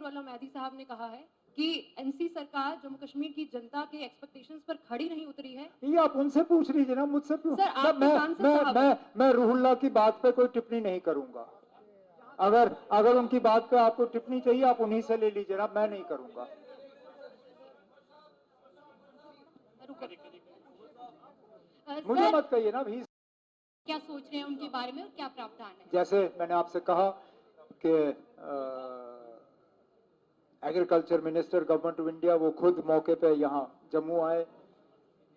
गुलाम मेहदी साहब ने कहा है कि एनसी सरकार जम्मू कश्मीर की जनता के एक्सपेक्टेशंस पर खड़ी नहीं उतरी है। ये आप उनसे पूछ लीजिए ना, मुझसे क्यों? सर, आप तो सांसद साहब हैं। मैं रूहुल्लाह की बात पे कोई टिप्पणी नहीं करूंगा। अगर उनकी बात पे आपको टिप्पणी चाहिए आप उन्हीं से ले लीजिए ना, मैं नहीं करूंगा। मुझे सर, मत कहिए ना भी। क्या सोच रहे हैं उनके बारे में और क्या प्रावधान है? जैसे मैंने आपसे कहा कि agriculture minister government of India वो खुद मौके पे यहाँ जम्मू आए,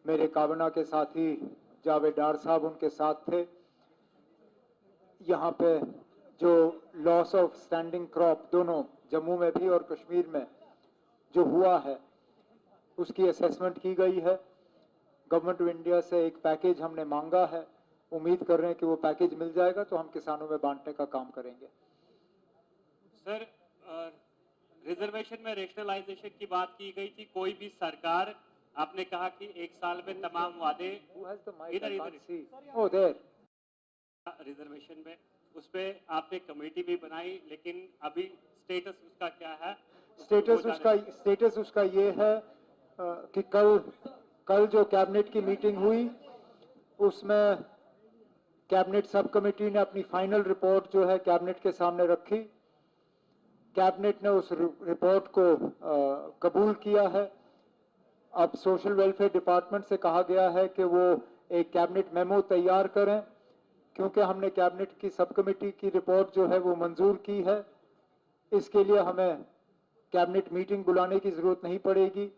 मेरे काबीना के साथी जावेद डार साहब उनके साथ थे। यहाँ पे जो लॉस ऑफ स्टैंडिंग क्रॉप दोनों जम्मू में भी और कश्मीर में जो हुआ है उसकी असेसमेंट की गई है। गवर्नमेंट ऑफ इंडिया से एक पैकेज हमने मांगा है, उम्मीद कर रहे हैं कि वो पैकेज मिल जाएगा तो हम किसानों में बांटने का काम करेंगे। सर, रिजर्वेशन में रेशनलाइजेशन की बात की गई थी, कोई भी सरकार, आपने कहा कि एक साल में तमाम वादे रिजर्वेशन में उस पे आपने कमेटी भी बनाई, लेकिन अभी स्टेटस उसका क्या है? स्टेटस उसका ये है कि कल जो कैबिनेट की मीटिंग हुई उसमें कैबिनेट सब कमेटी ने अपनी फाइनल रिपोर्ट जो है कैबिनेट के सामने रखी। कैबिनेट ने उस रिपोर्ट को कबूल किया है। अब सोशल वेलफेयर डिपार्टमेंट से कहा गया है कि वो एक कैबिनेट मेमो तैयार करें, क्योंकि हमने कैबिनेट की सब कमेटी की रिपोर्ट जो है वो मंजूर की है। इसके लिए हमें कैबिनेट मीटिंग बुलाने की जरूरत नहीं पड़ेगी।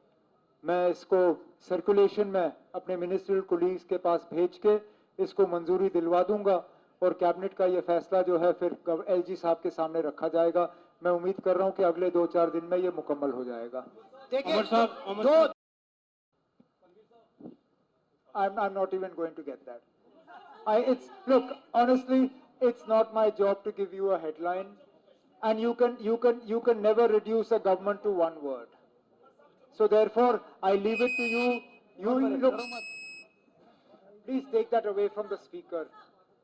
मैं इसको सर्कुलेशन में अपने मिनिस्ट्रियल कोलीग्स के पास भेज के इसको मंजूरी दिलवा दूंगा और कैबिनेट का ये फैसला जो है फिर एलजी साहब के सामने रखा जाएगा। मैं उम्मीद कर रहा हूं कि अगले 2-4 दिन में ये मुकम्मल हो जाएगा। देखिए, I'm not even going to get that. Look, honestly, it's not my job to give you a headline, and you can never reduce a government to one word. So therefore, I leave it to you. Look, please take that away from the speaker.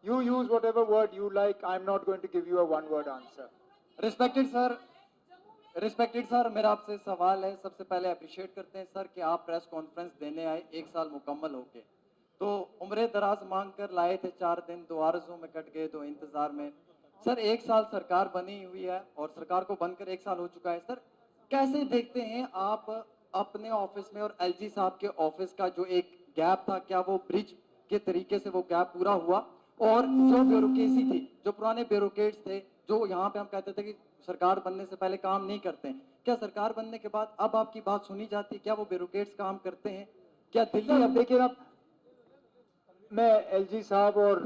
You use whatever word you like. I'm not going to give you a one-word answer. Respected sir, मेरा आपसे सवाल है। सबसे पहले appreciate करते हैं sir कि आप प्रेस कॉन्फ्रेंस देने आए 1 साल मुकम्मल होके, तो उम्र दराज मांग कर लाए थे, 4 दिन 2 आरज़ू में कट गए, 2 इंतजार में। सर 1 साल सरकार बनी हुई है और सरकार को बनकर 1 साल हो चुका है। सर कैसे देखते हैं आप अपने ऑफिस में और एलजी साहब के ऑफिस का जो एक गैप था, क्या वो ब्रिज के तरीके से वो गैप पूरा हुआ? और जो ब्यूरोक्रेसी थी, जो पुराने ब्यूरोक्रेट्स थे, जो यहाँ पे हम कहते थे कि सरकार बनने से पहले काम नहीं करते हैं, क्या सरकार बनने के बाद अब आपकी बात सुनी जाती है? क्या वो ब्यूरोक्रेट्स काम करते हैं? क्या दिल्ली? अब देखिए ना, मैं एलजी साहब और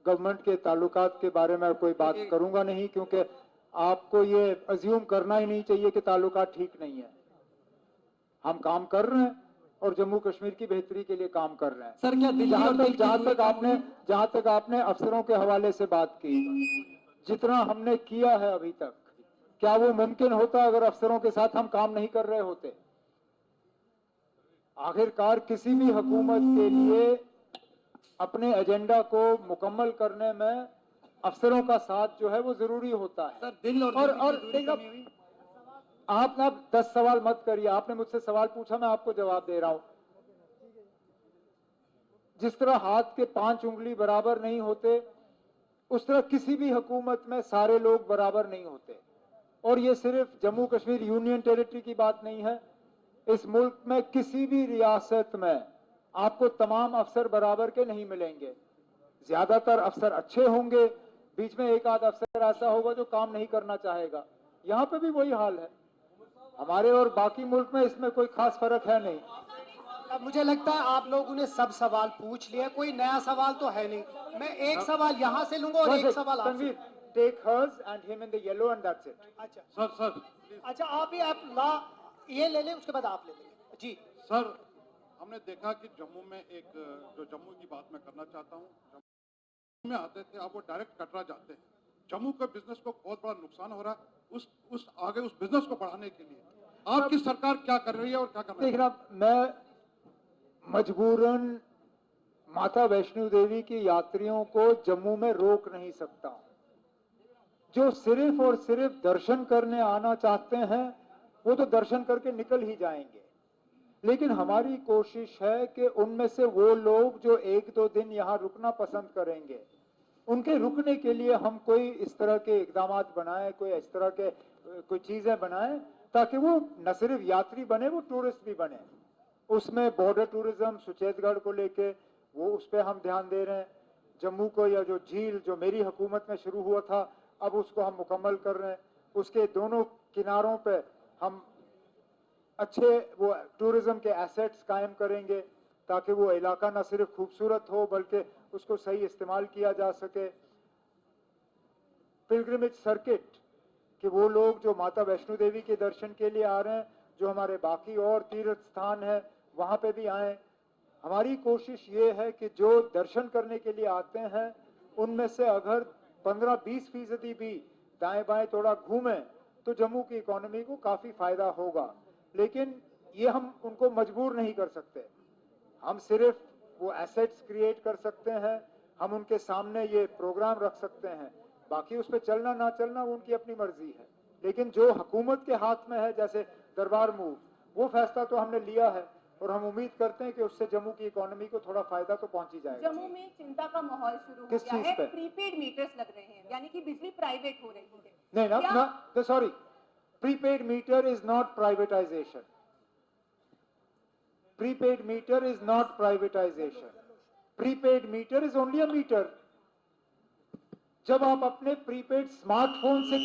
गवर्नमेंट के ताल्लुकात के बारे में कोई बात करूंगा नहीं, क्योंकि आपको ये अज्यूम करना ही नहीं चाहिए कि ताल्लुकात ठीक नहीं है। हम काम कर रहे हैं और जम्मू कश्मीर की बेहतरी के लिए काम कर रहे हैं। सर क्या दिल्ली जहां तक आपने अफसरों के हवाले से बात की, जितना हमने किया है अभी तक, क्या वो मुमकिन होता अगर अफसरों के साथ हम काम नहीं कर रहे होते? आखिरकार किसी भी हुकूमत के लिए अपने एजेंडा को मुकम्मल करने में अफसरों का साथ जो है वो जरूरी होता है। सर दिल और आप ना 10 सवाल मत करिए। आपने मुझसे सवाल पूछा, मैं आपको जवाब दे रहा हूं। जिस तरह हाथ के 5 उंगली बराबर नहीं होते, उस तरह किसी भी हुकूमत में सारे लोग बराबर नहीं होते। और ये सिर्फ जम्मू कश्मीर यूनियन टेरिटरी की बात नहीं है। इस मुल्क में किसी भी रियासत में आपको तमाम अफसर बराबर के नहीं मिलेंगे। ज्यादातर अफसर अच्छे होंगे, बीच में एक आध अफसर ऐसा होगा जो काम नहीं करना चाहेगा। यहाँ पे भी वही हाल है। हमारे और बाकी मुल्क में इसमें कोई खास फर्क है नहीं। अब मुझे लगता है आप लोगों ने सब सवाल पूछ लिया, कोई नया सवाल तो है नहीं। मैं एक सवाल यहाँ से लूंगा और एक सवाल आपसे। Take hers and him in the yellow and that's it. अच्छा सर अच्छा, आप ये ले लें, उसके बाद आप ले लेंगे। जी सर, हमने देखा कि जम्मू में एक जो जम्मू की बात मैं करना चाहता हूँ, जम्मू में आते थे आप, वो डायरेक्ट कटरा जाते हैं। जम्मू का बिजनेस को बहुत बड़ा नुकसान हो रहा है। उस आगे उस बिजनेस को बढ़ाने के लिए आपकी सरकार क्या कर रही है और क्या कर रही है? देखना, मैं मजबूरन माता वैष्णो देवी की यात्रियों को जम्मू में रोक नहीं सकता। जो सिर्फ और सिर्फ दर्शन करने आना चाहते हैं वो तो दर्शन करके निकल ही जाएंगे, लेकिन हमारी कोशिश है कि उनमें से वो लोग जो 1-2 दिन यहाँ रुकना पसंद करेंगे, उनके रुकने के लिए हम कोई इस तरह के इकदाम बनाएं, कोई इस तरह के कोई चीजें बनाएं ताकि वो न सिर्फ यात्री बने, वो टूरिस्ट भी बने। उसमें बॉर्डर टूरिज्म सुचेतगढ़ को लेके वो उस पर हम ध्यान दे रहे हैं। जम्मू को या जो झील जो मेरी हुकूमत में शुरू हुआ था अब उसको हम मुकम्मल कर रहे हैं। उसके दोनों किनारों पे हम अच्छे वो टूरिज्म के एसेट्स कायम करेंगे ताकि वो इलाका न सिर्फ खूबसूरत हो बल्कि उसको सही इस्तेमाल किया जा सके। पिलग्रिमेज सर्किट कि वो लोग जो माता वैष्णो देवी के दर्शन के लिए आ रहे हैं, जो हमारे बाकी और तीर्थ स्थान है वहां पे भी आए। हमारी कोशिश ये है कि जो दर्शन करने के लिए आते हैं उनमें से अगर 15-20% भी दाएं बाएं थोड़ा घूमें तो जम्मू की इकोनॉमी को काफी फायदा होगा, लेकिन ये हम उनको मजबूर नहीं कर सकते। हम सिर्फ वो एसेट्स क्रिएट कर सकते हैं, हम उनके सामने ये प्रोग्राम रख सकते हैं, बाकी उस पर चलना ना चलना वो उनकी अपनी मर्जी है। लेकिन जो हुकूमत के हाथ में है जैसे दरबार मूव, वो फैसला तो हमने लिया है और हम उम्मीद करते हैं कि उससे जम्मू की इकोनॉमी को थोड़ा फायदा तो पहुंच ही जाएगा। जम्मू में चिंता का माहौल शुरू हो किस गया चीज है, पे? प्रीपेड मीटर्स लग रहे हैं, यानी कि बिजली प्राइवेट हो रही है। नहीं ना, क्या- ना sorry, prepaid meter is not privatisation. Prepaid meter is not privatisation. Prepaid meter is only a meter. जब आप अपने प्रीपेड स्मार्टफोन से,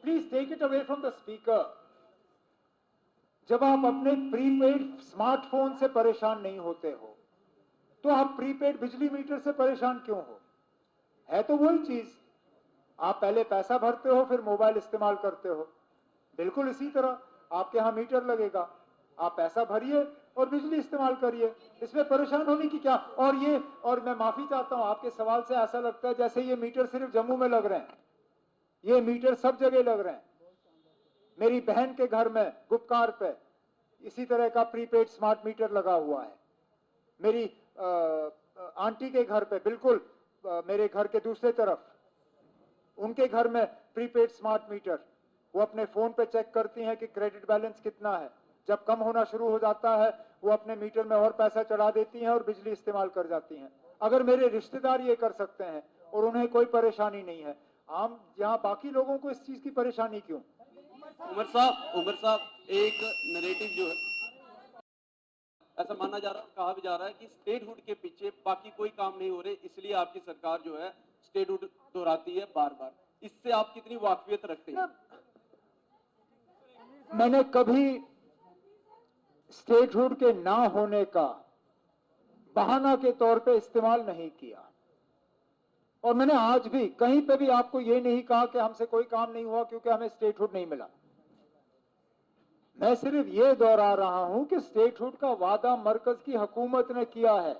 please take it away from the speaker, जब आप अपने प्रीपेड स्मार्टफोन से परेशान नहीं होते हो तो आप प्रीपेड बिजली मीटर से परेशान क्यों हो? है तो वही चीज। आप पहले पैसा भरते हो फिर मोबाइल इस्तेमाल करते हो, बिल्कुल इसी तरह आपके यहां मीटर लगेगा, आप पैसा भरिए और बिजली इस्तेमाल करिए, इसमें परेशान होने की क्या। और मैं माफी चाहता हूं, आपके सवाल से ऐसा लगता है जैसे ये मीटर सिर्फ जम्मू में लग रहे हैं। ये मीटर सब जगह लग रहे हैं। मेरी बहन के घर में गुपकार पे इसी तरह का प्रीपेड स्मार्ट मीटर लगा हुआ है। मेरी आंटी के घर पे बिल्कुल मेरे घर के दूसरे तरफ उनके घर में प्रीपेड स्मार्ट मीटर, वो अपने फोन पे चेक करती हैं कि क्रेडिट बैलेंस कितना है, जब कम होना शुरू हो जाता है वो अपने मीटर में और पैसा चढ़ा देती हैं और बिजली इस्तेमाल कर जाती हैं। अगर मेरे रिश्तेदार ये कर सकते हैं और उन्हें कोई परेशानी नहीं है, आम यहाँ बाकी लोगों को इस चीज की परेशानी क्यों? उमर साहब एक नैरेटिव जो है ऐसा माना जा रहा है, कहा भी जा रहा है कि स्टेटहुड के पीछे बाकी कोई काम नहीं हो रहे, इसलिए आपकी सरकार जो है स्टेटहुड दोहराती है बार बार। इससे आप कितनी वाकफियत रखते हैं? मैंने कभी स्टेटहुड के ना होने का बहाना के तौर पे इस्तेमाल नहीं किया और मैंने आज भी कहीं पे भी आपको ये नहीं कहा कि हमसे कोई काम नहीं हुआ क्योंकि हमें स्टेटहुड नहीं मिला। मैं सिर्फ ये दोहरा रहा हूं कि स्टेटहुड का वादा मरकज की हुकूमत ने किया है,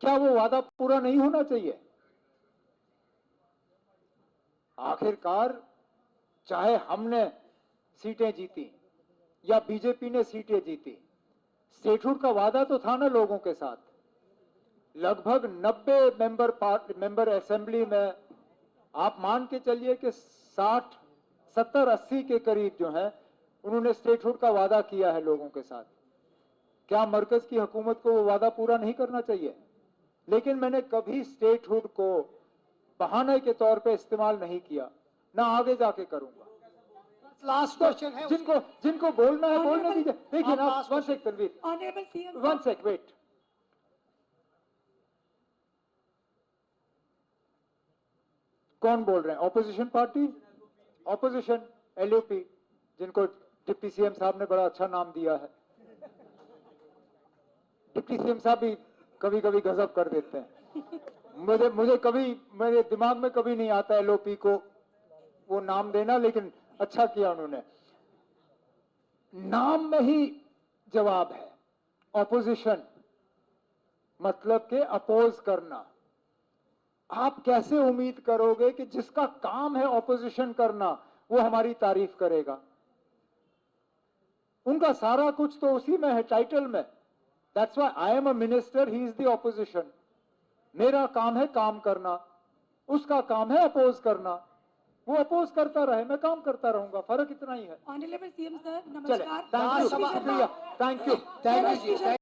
क्या वो वादा पूरा नहीं होना चाहिए? आखिरकार चाहे हमने सीटें जीती या बीजेपी ने सीटें जीती, स्टेटहुड का वादा तो था ना लोगों के साथ। लगभग 90 मेंबर असेंबली में आप मान के चलिए कि 60, 70, 80 के करीब जो है उन्होंने स्टेटहुड का वादा किया है लोगों के साथ। क्या मरकज की हुकूमत को वो वादा पूरा नहीं करना चाहिए? लेकिन मैंने कभी स्टेटहुड को बहाने के तौर पे इस्तेमाल नहीं किया, ना आगे जाके करूंगा। लास्ट क्वेश्चन है जिनको बोलना है बोलने दीजिए। देखिए ना, last one sec Tanveer, honourable CM one sec wait. कौन बोल रहे हैं? ऑपोजिशन पार्टी, ऑपोजिशन एलयूपी, जिनको डिप्टी सीएम साहब ने बड़ा अच्छा नाम दिया है। डिप्टी सीएम साहब भी कभी कभी गजब कर देते हैं। मुझे कभी मेरे दिमाग में कभी नहीं आता एलओपी को वो नाम देना, लेकिन अच्छा किया उन्होंने। नाम में ही जवाब है। ऑपोजिशन मतलब के अपोज करना। आप कैसे उम्मीद करोगे कि जिसका काम है ऑपोजिशन करना वो हमारी तारीफ करेगा? उनका सारा कुछ तो उसी में है, टाइटल में। That's why I am a minister, he is the opposition. मेरा काम है काम करना। उसका काम है अपोज करना, वो अपोज करता रहे, मैं काम करता रहूंगा, फर्क इतना ही है। ऑनरेबल सीएम सर चले, नमस्कार। थैंक यू, शुक्रिया, thank you. Thank you ji.